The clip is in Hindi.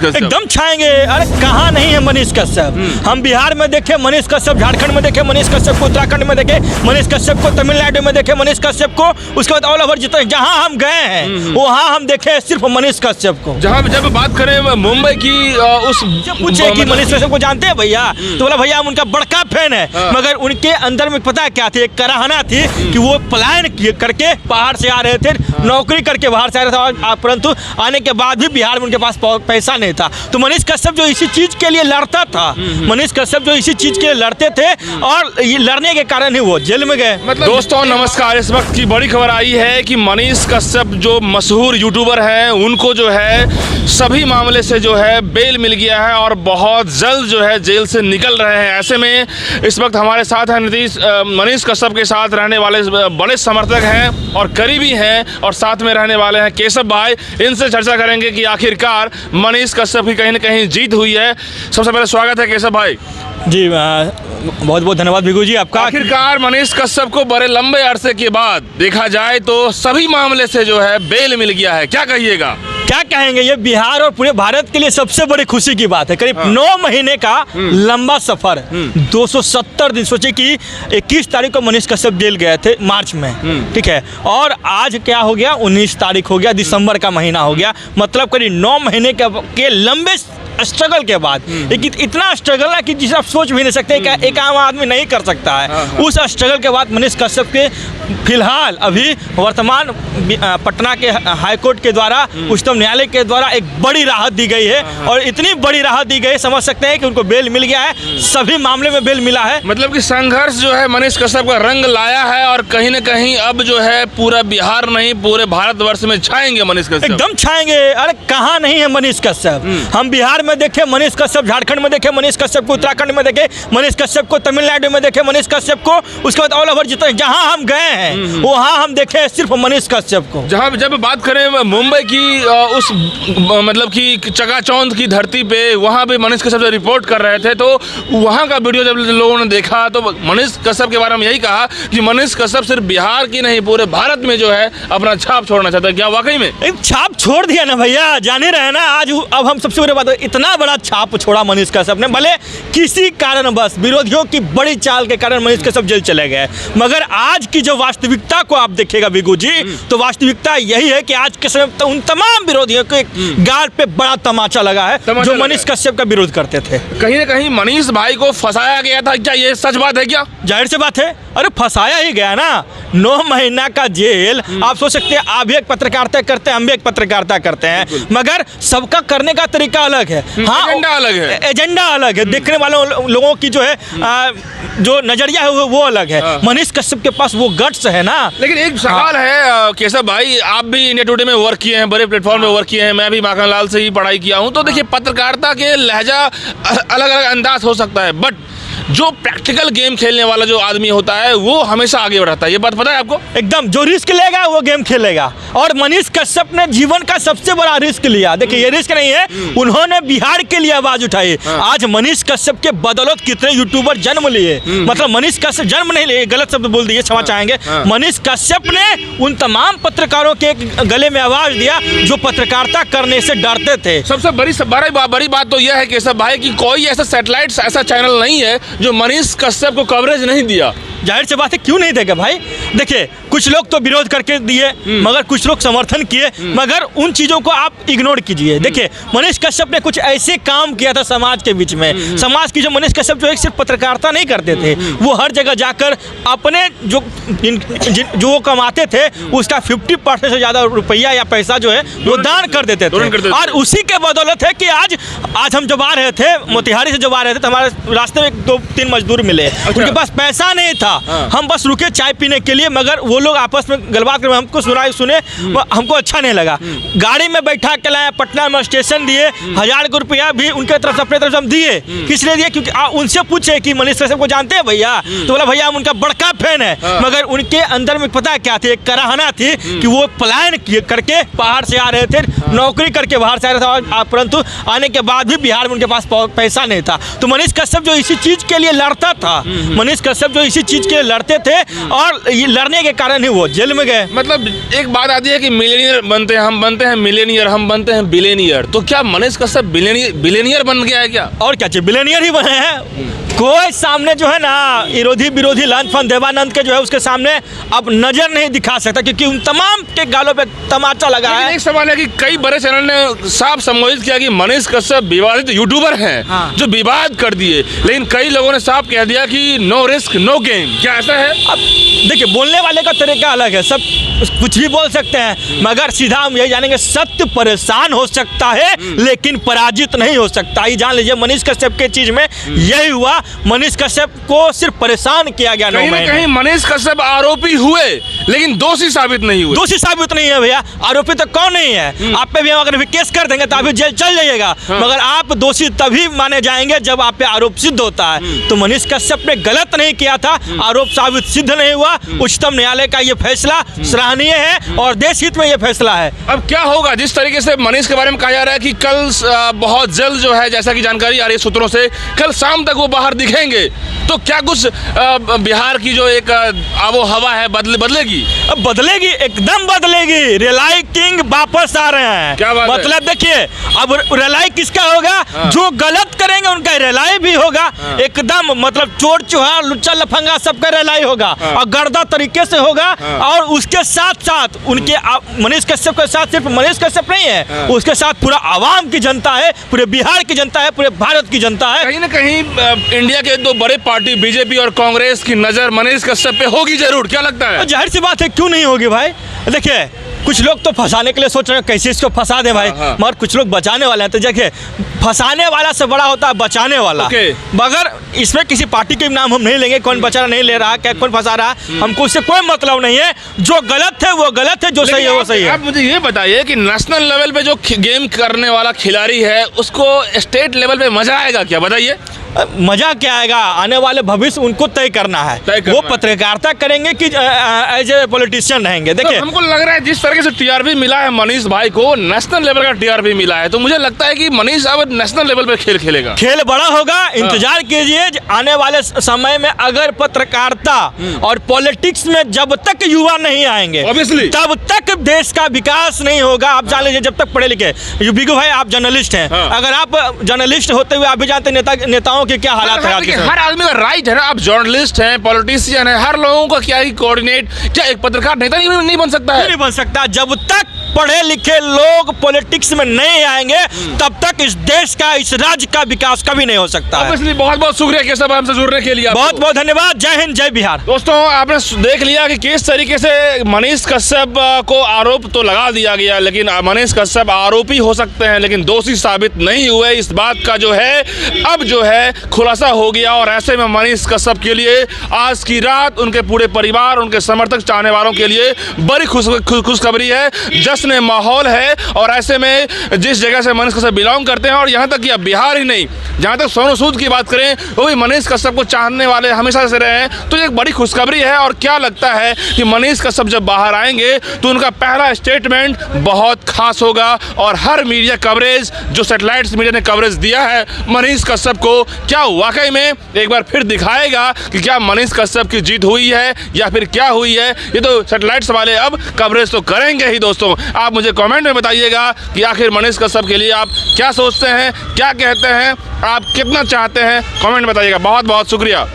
एकदम छाएंगे। अरे कहाँ नहीं है मनीष कश्यप। हम बिहार में देखे मनीष कश्यप, झारखंड में देखे मनीष कश्यप को, उत्तराखंड में देखे मनीष कश्यप को, तमिलनाडु में देखे मनीष कश्यप को, उसके बाद ऑल ओवर जितने जहाँ हम गए हैं वहाँ हम देखे सिर्फ मनीष कश्यप को। जहाँ जब बात करें मुंबई की उस पूछे कि मनीष कश्यप को जानते हैं भैया, तो बोला भैया हम उनका बड़का फैन है। मगर उनके अंदर में पता क्या थी, एक कराहना थी कि वो पलायन करके बाहर से आ रहे थे, नौकरी करके बाहर से आ रहे थे, परंतु आने के बाद भी बिहार में उनके पास पैसा नहीं था। तो मनीष कश्यप जो इसी चीज के लिए लड़ता था, मनीष कश्यप जो इसी चीज के लिए लड़ते थे और ये लड़ने के कारण ही वो जेल में गए। मतलब दोस्तों नमस्कार, इस वक्त की बड़ी खबर आई है कि मनीष कश्यप जो मशहूर यूट्यूबर हैं उनको जो है सभी मामले से जो है बेल मिल गया है और बहुत जल्द जो है जेल से निकल रहे हैं। ऐसे में इस वक्त हमारे साथ हैं मनीष कश्यप के साथ रहने वाले बड़े समर्थक हैं और करीबी हैं और साथ में रहने वाले हैं केशव भाई। इनसे चर्चा करेंगे कि आखिरकार मनीष कश्यप की कहीं न कहीं जीत हुई है। सबसे पहले स्वागत है केशव भाई जी। बहुत बहुत धन्यवाद भिगू जी आपका। आखिरकार मनीष कश्यप को बड़े लंबे अरसे के बाद देखा जाए तो सभी मामले से जो है बेल मिल गया है, क्या कहिएगा? क्या कहेंगे, ये बिहार और पूरे भारत के लिए सबसे बड़ी खुशी की बात है। करीब 9 महीने का लंबा सफर, 270 दिन। सोचे कि 21 तारीख को मनीष कश्यप जेल गए थे मार्च में, ठीक है, और आज क्या हो गया, 19 तारीख हो गया, दिसंबर का महीना हो गया। मतलब करीब 9 महीने के लंबे स्ट्रगल के बाद, इतना स्ट्रगल है कि जिसे आप सोच भी नहीं सकते, एक आम आदमी नहीं कर सकता है। उस स्ट्रगल के बाद मनीष कश्यप के फिलहाल अभी वर्तमान पटना के हाई कोर्ट के द्वारा, उच्चतम न्यायालय के द्वारा एक बड़ी राहत दी गई है। और इतनी बड़ी राहत दी गई, समझ सकते हैं कि उनको बेल मिल गया है, सभी मामले में बेल मिला है। मतलब कि संघर्ष जो है मनीष कश्यप का रंग लाया है और कहीं न कहीं अब जो है पूरा बिहार नहीं पूरे भारतवर्ष में छाएंगे मनीष कश्यप। एकदम छाएंगे। अरे कहाँ नहीं है मनीष कश्यप। हम बिहार में देखे मनीष कश्यप, झारखंड में देखे मनीष कश्यप को, उत्तराखंड में देखे मनीष कश्यप को, तमिलनाडु में देखे मनीष कश्यप को, उसके बाद ऑल ओवर जितने जहाँ हम गए हैं वहाँ हम देखे सिर्फ मनीष कश्यप को। जहाँ जब बात करें मुंबई की उस मतलब कि चकाचौंध की धरती पे, वहाँ पे मनीष कश्यप जब रिपोर्ट कर रहे थे तो वहाँ का वीडियो जब लोगों ने देखा तो मनीष कश्यप के बारे में यही कहा कि मनीष कश्यप सिर्फ बिहार की नहीं पूरे भारत में जो है अपना छाप छोड़ना चाहता है। क्या वाकई में एक छाप छोड़ दिया ना भैया, जाने रहे ना आज। अब हम सबसे बड़ी बात, इतना बड़ा छाप छोड़ा मनीष कश्यप ने, भले किसी कारण बस विरोधियों की बड़ी चाल के कारण मनीष कश्यप जेल चले गए, मगर आज की जो वास्तविकता को आप देखिएगा बिगू जी, तो वास्तविकता यही है कि आज के समय तो उन तमाम विरोधियों के गाल पे बड़ा तमाचा लगा है जो मनीष कश्यप का विरोध करते थे। कहीं न कहीं मनीष भाई को फंसाया गया था, क्या ये सच बात है? क्या जाहिर सी बात है, अरे फंसाया ही गया ना। 9 महीना का जेल। आप सोच सकते हैं आप भी एक पत्रकारिता करते हैं, हम भी एक पत्रकारिता करते हैं, मगर सबका करने का तरीका अलग है। हाँ, एजेंडा अलग है, एजेंडा अलग है, देखने वालों लोगों की जो है जो नजरिया है वो अलग है। मनीष कश्यप के पास वो गट्स है ना। लेकिन एक सवाल है केशव भाई, आप भी इंडिया टुडे में वर्क किए हैं, बड़े प्लेटफॉर्म में वर्क किए हैं, मैं भी माखनलाल से ही पढ़ाई किया हूं, तो देखिए पत्रकारिता के लहजा अलग अलग अंदाज हो सकता है, बट जो प्रैक्टिकल गेम खेलने वाला जो आदमी होता है वो हमेशा आगे बढ़ता है। ये बात पता है आपको? एकदम, जो रिस्क लेगा वो गेम खेलेगा। और मनीष कश्यप ने जीवन का सबसे बड़ा रिस्क लिया। देखिए ये रिस्क नहीं है, उन्होंने बिहार के लिए आवाज उठाई। आज मनीष कश्यप के बदौलत कितने यूट्यूबर जन्म लिए। मतलब मनीष कश्यप जन्म नहीं लिए, गलत शब्द बोल दिए, क्षमा चाहेंगे। मनीष कश्यप ने उन तमाम पत्रकारों के गले में आवाज दिया जो पत्रकारिता करने से डरते थे। सबसे बड़ी बात तो यह है केशव भाई कि कोई ऐसा सैटेलाइट ऐसा चैनल नहीं है जो मनीष कश्यप को कवरेज नहीं दिया। जाहिर सी बात है, क्यों नहीं देगा भाई। देखिए कुछ लोग तो विरोध करके दिए, मगर कुछ लोग समर्थन किए, मगर उन चीजों को आप इग्नोर कीजिए। देखिए मनीष कश्यप ने कुछ ऐसे काम किया था समाज के बीच में, समाज की जो मनीष कश्यप जो एक सिर्फ पत्रकारिता नहीं करते थे, वो हर जगह जाकर अपने जो वो कमाते थे उसका 50% से ज्यादा रुपया या पैसा जो है वो दान कर देते थे। और उसी के बदौलत है कि आज हम जब आ रहे थे मोतिहारी से, जब आ रहे थे तो हमारे रास्ते में 2-3 मजदूर मिले, उनके पास पैसा नहीं था, हम बस रुके चाय पीने के लिए, मगर वो लोग आपस में गलबात कर हमको सुने, हमको अच्छा नहीं लगा। गाड़ी में बैठा के लाए, पटना में स्टेशन दिए, 1000 रुपया भी उनके तरफ से अपने तरफ से हम दिए। किस लिए दिए? क्योंकि उनसे पूछे कि मनीष कश्यप को जानते हैं भैया, तो बोला भैया हम उनका बड़का फैन है। मगर उनके अंदर में पता क्या थी, एक कराहना थी कि वो पलायन करके बाहर से आ रहे थे, नौकरी करके बाहर से आ रहे थे, परंतु आने के बाद भी बिहार में उनके पास पैसा नहीं था। तो मनीष कश्यप जो इसी चीज के के लिए लड़ता था, मनीष कश्यप जो इसी चीज के लिए लड़ते थे और ये लड़ने के कारण ही वो जेल में गए। मतलब एक बात आती है कि मिलेनियर बनते हैं, हम बनते हैं मिलेनियर, हम बनते हैं बिलेनियर, तो क्या मनीष कश्यप बिलेनियर बन गया है क्या? और क्या चाहिए, बिलियनियर ही बने हैं। कोई सामने जो है ना विरोधी लंच फंड देवानंद के जो है उसके सामने अब नजर नहीं दिखा सकता, क्योंकि उन तमाम के गालों पे तमाचा लगा है। एक सवाल है कि कई बड़े चैनल ने साफ संबोधित किया कि मनीष कश्यप विवादित यूट्यूबर हैं, हाँ। जो विवाद कर दिए, लेकिन कई लोगों ने साफ कह दिया कि नो रिस्क नो गेम। क्या ऐसा है? अब देखिए, बोलने वाले का तरीका अलग है, सब कुछ भी बोल सकते हैं, मगर सीधा हम यही जानेंगे सत्य परेशान हो सकता है लेकिन पराजित नहीं हो सकता। ये जान लीजिए, मनीष कश्यप के चीज में यही हुआ। मनीष कश्यप को सिर्फ परेशान किया गया। कहीं ना कहीं मनीष कश्यप आरोपी हुए लेकिन दोषी साबित नहीं हुए। दोषी साबित नहीं है भैया, आरोपी तो कौन नहीं है। आप पे भी हम अगर भी केस कर देंगे तो आप भी जेल चल जाइएगा, मगर आप दोषी तभी माने जाएंगे जब आप पे आरोप सिद्ध होता है। तो मनीष कश्यप ने गलत नहीं किया था, आरोप साबित सिद्ध नहीं हुआ। उच्चतम न्यायालय का ये फैसला सराहनीय है और देश हित में ये फैसला है। अब क्या होगा, जिस तरीके से मनीष के बारे में कहा जा रहा है कि कल बहुत जल्द जो है, जैसा कि जानकारी आ रही है सूत्रों से, कल शाम तक वो बाहर दिखेंगे, तो क्या कुछ बिहार की जो एक आबो हवा है बदलेगी? अब बदलेगी, एकदम बदलेगी। रिलाई किंग वापस आ रहे हैं। क्या बात मतलब है? देखिए, अब रिलाई किसका होगा? हाँ। जो गलत करेंगे उनका रिलाई भी होगा। हाँ। एकदम मतलब चोर चुहार लुच्चा लफंगा सबका रिलाई होगा। हाँ। और गर्दा तरीके से होगा। हाँ। और उसके साथ साथ उनके मनीष कश्यप के साथ सिर्फ मनीष कश्यप नहीं है। हाँ। उसके साथ पूरा आवाम की जनता है, पूरे बिहार की जनता है, पूरे भारत की जनता है। कहीं ना कहीं इंडिया के दो बड़े पार्टी बीजेपी और कांग्रेस की नजर मनीष कश्यप पे होगी जरूर। क्या लगता है? जाहिर सी बात है, क्यों नहीं होगी भाई। देखिए, कुछ लोग तो फंसाने के लिए सोच रहे हैं कैसे इसको फंसा दे भाई। हाँ। मगर कुछ लोग बचाने वाले हैं। तो देखिए, फंसाने वाला से बड़ा होता है बचाने वाला। मगर इसमें किसी पार्टी के नाम हम नहीं लेंगे, कौन बचा नहीं ले रहा है, कौन फंसा रहा है, हमको उससे कोई मतलब नहीं है। जो गलत है वो गलत है, जो सही है वो सही है। आप मुझे ये बताइए कि नेशनल लेवल पे जो गेम करने वाला खिलाड़ी है उसको स्टेट लेवल पे मजा आएगा क्या? बताइए। मजा क्या आएगा, आने वाले भविष्य उनको तय करना है। वो पत्रकारिता करेंगे कि एज ए पॉलिटिशियन रहेंगे। देखिए, तो हमको लग रहा है जिस तरीके से टीआरपी मिला है मनीष भाई को, नेशनल लेवल का टीआरपी मिला है, तो मुझे लगता है कि मनीष अब नेशनल लेवल पे खेल खेलेगा। खेल बड़ा होगा। इंतजार कीजिए, आने वाले समय में अगर पत्रकारिता और पॉलिटिक्स में जब तक युवा नहीं आएंगे, तब तक देश का विकास नहीं होगा। आप जान लीजिए, जब तक पढ़े लिखे, बिगू भाई आप जर्नलिस्ट हैं, अगर आप जर्नलिस्ट होते हुए आप भी जानते नेताओं के क्या हालात है। हर आदमी का राइट है ना, आप जर्नलिस्ट हैं, पॉलिटिशियन हैं, हर लोगों का क्या ही कोऑर्डिनेट, क्या एक पत्रकार नेता नहीं बन सकता है? नहीं बन सकता। जब तक पढ़े लिखे लोग पॉलिटिक्स में नहीं आएंगे, तब तक इस देश का, इस राज्य का विकास कभी नहीं हो सकता है। बहुत बहुत शुक्रिया केशव हमसे जुड़ने के लिए। बहुत बहुत धन्यवाद। जय हिंद, जय बिहार। दोस्तों, आपने देख लिया कि किस तरीके से मनीष कश्यप को आरोप तो लगा दिया गया, लेकिन मनीष कश्यप आरोपी हो सकते हैं लेकिन दोषी साबित नहीं हुए। इस बात का जो है अब जो है खुलासा हो गया, और ऐसे में मनीष कश्यप के लिए आज की रात, उनके पूरे परिवार, उनके समर्थक, चाहने वालों के लिए बड़ी खुशखबरी है, जश्न माहौल है। और ऐसे में जिस जगह से मनीष कश्यप बिलोंग करते हैं, और यहाँ तक कि अब बिहार ही नहीं, जहाँ तक सोनू सूद की बात करें, वो भी मनीष कश्यप को चाहने वाले हमेशा से रहे हैं। तो ये एक बड़ी खुशखबरी है। और क्या लगता है कि मनीष कश्यप जब बाहर आएंगे तो उनका पहला स्टेटमेंट बहुत खास होगा, और हर मीडिया कवरेज, जो सैटेलाइट मीडिया ने कवरेज दिया है मनीष कश्यप को, क्या वाकई में एक बार फिर दिखाएगा कि क्या मनीष कश्यप की जीत हुई है या फिर क्या हुई है। ये तो सैटेलाइट्स वाले अब कवरेज तो करेंगे ही। दोस्तों, आप मुझे कमेंट में बताइएगा कि आखिर मनीष कश्यप के लिए आप क्या सोचते हैं, क्या कहते हैं, आप कितना चाहते हैं, कमेंट में बताइएगा। बहुत बहुत शुक्रिया।